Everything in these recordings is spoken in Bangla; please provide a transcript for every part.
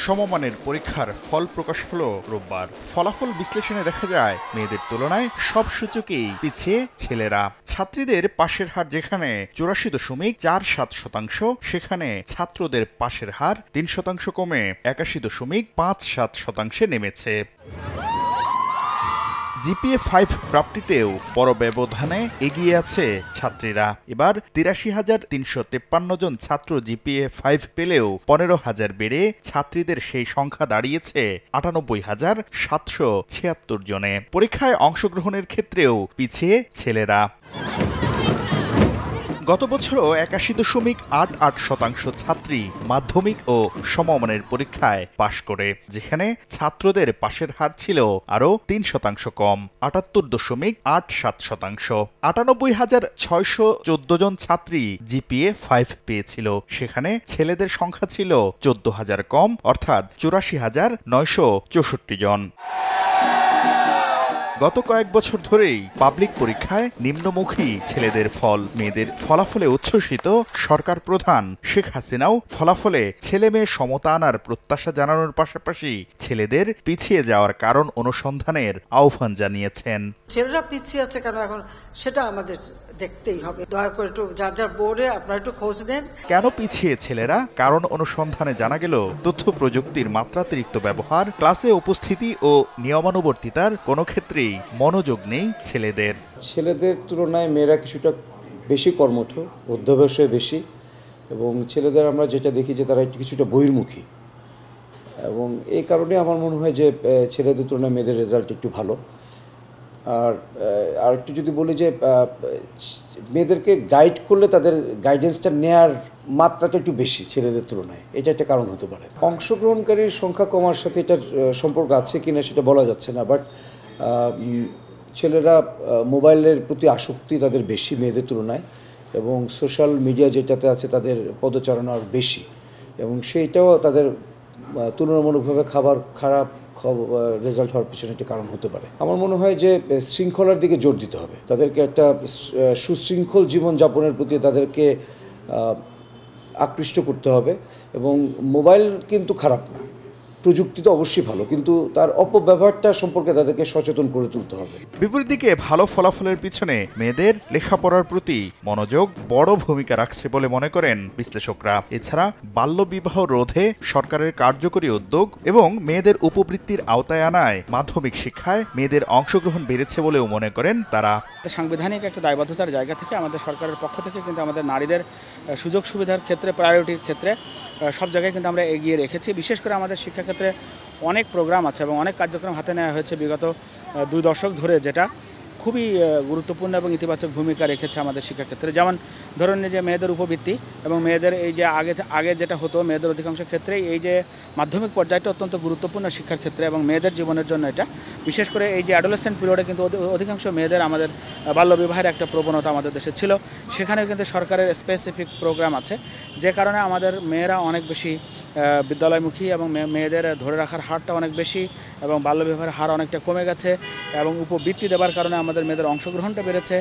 সমমানের পরীক্ষার ফল প্রকাশ হলো রোববার। ফলাফল বিশ্লেষণে দেখা যায় মেয়েদের তুলনায় সব সূচকেই পিছিয়ে ছেলেরা। ছাত্রীদের পাশের হার যেখানে 84.47%, সেখানে ছাত্রদের পাশের হার 3% কমে 81.57% নেমেছে। জিপিএ 5 প্রাপ্তিতেও বড় ব্যবধানে এগিয়ে আছে ছাত্রীরা। এবার 83,353 জন ছাত্র জিপিএ 5 পেলেও 15,000 বেড়ে ছাত্রীদের সেই সংখ্যা দাঁড়িয়েছে 98,776 জনে। পরীক্ষায় অংশগ্রহণের ক্ষেত্রেও পিছিয়ে ছেলেরা। গত বছরও 81.88% ছাত্রী মাধ্যমিক ও সমমানের পরীক্ষায় পাশ করে, যেখানে ছাত্রদের পাশের হার ছিল আরও 3% কম, 78.87%। 98,614 জন ছাত্রী জিপিএ 5 পেয়েছিল, সেখানে ছেলেদের সংখ্যা ছিল 14,000 কম, অর্থাৎ 84,964 জন। গত কয়েক বছর ধরেই পাবলিক পরীক্ষায় নিম্নমুখী ছেলেদের ফল। মেয়েদের ফলাফলে উচ্ছ্বসিত সরকার প্রধান শেখ হাসিনাও ফলাফলে ছেলে মেয়ে সমতা আনার প্রত্যাশা জানানোর পাশাপাশি ছেলেদের পিছিয়ে যাওয়ার কারণ অনুসন্ধানের আহ্বান জানিয়েছেন। ছেলেরা পিছিয়ে আছে কেন এখন সেটা আমাদের দেখতেই হবে। দয়া করে একটু যার যার বোর্ডে আপনারা একটু খোঁজ নেন কেন পিছিয়ে ছেলেরা। কারণ অনুসন্ধানে জানা গেল তথ্য প্রযুক্তির মাত্রাতিরিক্ত ব্যবহার, ক্লাসে উপস্থিতি ও নিয়মানুবর্তিতার কোনো ক্ষেত্রেই মনোযোগ নেই ছেলেদের। ছেলেদের তুলনায় মেয়েরা কিছুটা বেশি কর্মঠ, অধ্যবসায় বেশি, এবং ছেলেদের আমরা যেটা দেখি যে তারা কিছুটা বহির্মুখী, এবং এই কারণে আমার মনে হয় যে ছেলেদের তুলনায় মেয়েদের রেজাল্ট একটু ভালো। আর একটু যদি বলি যে মেয়েদেরকে গাইড করলে তাদের গাইডেন্সটা নেয়ার মাত্রাটা একটু বেশি ছেলেদের তুলনায়, এটা একটা কারণ হতে পারে। অংশগ্রহণকারীর সংখ্যা কমার সাথে এটার সম্পর্ক আছে কিনা সেটা বলা যাচ্ছে না, বাট ছেলেরা মোবাইলের প্রতি আসক্তি তাদের বেশি মেয়েদের তুলনায়, এবং সোশ্যাল মিডিয়া যেটাতে আছে তাদের পদচারণা আর বেশি, এবং সেইটাও তাদের তুলনামূলকভাবে খারাপ রেজাল্ট হওয়ার পিছনে একটা কারণ হতে পারে। আমার মনে হয় যে শৃঙ্খলার দিকে জোর দিতে হবে, তাদেরকে একটা সুশৃঙ্খল জীবনযাপনের প্রতি তাদেরকে আকৃষ্ট করতে হবে। এবং মোবাইল কিন্তু খারাপ না, প্রযুক্তি তো অবশ্যই ভালো, কিন্তু তার অপব্যবহারটা সম্পর্কে তাদেরকে সচেতন করে তুলতে হবে। বিপরীত দিকে ভালো ফলাফলের পিছনে মেয়েদের লেখাপড়ার প্রতি মনোযোগ বড় ভূমিকা রাখছে বলে মনে করেন বিশ্লেষকরা। এছাড়া বাল্যবিবাহ রোধে সরকারের কার্যকরী উদ্যোগ এবং মেয়েদের উপবৃত্তির আওতায় আনায় মাধ্যমিক শিক্ষায় মেয়েদের অংশগ্রহণ বেড়েছে বলেও মনে করেন তারা। সাংবিধানিক একটা দায়বদ্ধতার জায়গা থেকে আমাদের সরকারের পক্ষ থেকে কিন্তু আমাদের নারীদের সুযোগ সুবিধার ক্ষেত্রে, প্রায়োরিটির ক্ষেত্রে সব জায়গায় কিন্তু আমরা এগিয়ে রেখেছি। বিশেষ করে আমাদের শিক্ষাক্ষেত্রে অনেক প্রোগ্রাম আছে এবং অনেক কার্যক্রম হাতে নেওয়া হয়েছে বিগত 2 দশক ধরে, যেটা খুবই গুরুত্বপূর্ণ এবং ইতিবাচক ভূমিকা রেখেছে আমাদের শিক্ষাক্ষেত্রে। যেমন ধরুন যে মেয়েদের উপবৃত্তি এবং মেয়েদের এই যে আগে যেটা হতো, মেয়েদের অধিকাংশ ক্ষেত্রেই এই যে মাধ্যমিক পর্যায়টা অত্যন্ত গুরুত্বপূর্ণ শিক্ষার ক্ষেত্রে এবং মেয়েদের জীবনের জন্য এটা, বিশেষ করে এই যে অ্যাডোলেসেন্ট পিরিয়ডে কিন্তু অধিকাংশ মেয়েদের আমাদের বাল্যবিবাহের একটা প্রবণতা আমাদের দেশে ছিল। সেখানে কিন্তু সরকারের স্পেসিফিক প্রোগ্রাম আছে, যে কারণে আমাদের মেয়েরা অনেক বেশি বিদ্যালয়মুখী এবং মেয়েদের ধরে রাখার হারটা অনেক বেশি এবং বাল্যবিবাহের হার অনেকটা কমে গেছে, এবং উপবৃত্তি দেওয়ার কারণে আমাদের মেয়েদের অংশগ্রহণটা বেড়েছে।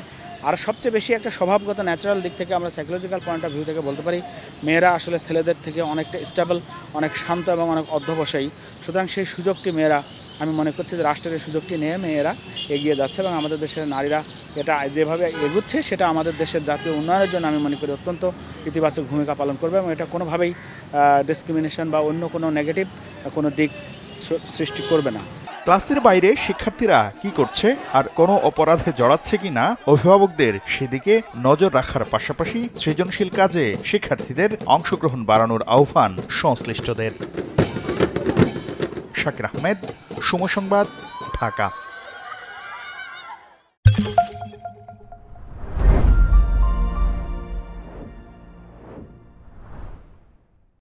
আর সবচেয়ে বেশি একটা স্বভাবগত ন্যাচারাল দিক থেকে আমরা সাইকোলজিক্যাল পয়েন্ট অফ ভিউ থেকে বলতে পারি মেয়েরা আসলে ছেলেদের থেকে অনেকটা স্টেবল, অনেক শান্ত এবং অনেক অধ্যবসায়ী। সুতরাং সেই সুযোগটি মেয়েরা, আমি মনে করছি যে রাষ্ট্রের সুযোগটি নিয়ে মেয়েরা এগিয়ে যাচ্ছে এবং আমাদের দেশের নারীরা এটা যেভাবে এগুচ্ছে সেটা আমাদের দেশের জাতীয় উন্নয়নের জন্য আমি মনে করি অত্যন্ত ইতিবাচক ভূমিকা পালন করবে, এবং এটা কোনোভাবেই ডিসক্রিমিনেশন বা অন্য কোনো নেগেটিভ কোনো দিক সৃষ্টি করবে না। ক্লাসের বাইরে শিক্ষার্থীরা কি করছে আর কোনো অপরাধে জড়াচ্ছে কিনা অভিভাবকদের সেদিকে নজর রাখার পাশাপাশি সৃজনশীল কাজে শিক্ষার্থীদের অংশগ্রহণ বাড়ানোর আহ্বান সংশ্লিষ্টদের। শাকির আহমেদ, সময় সংবাদ, ঢাকা।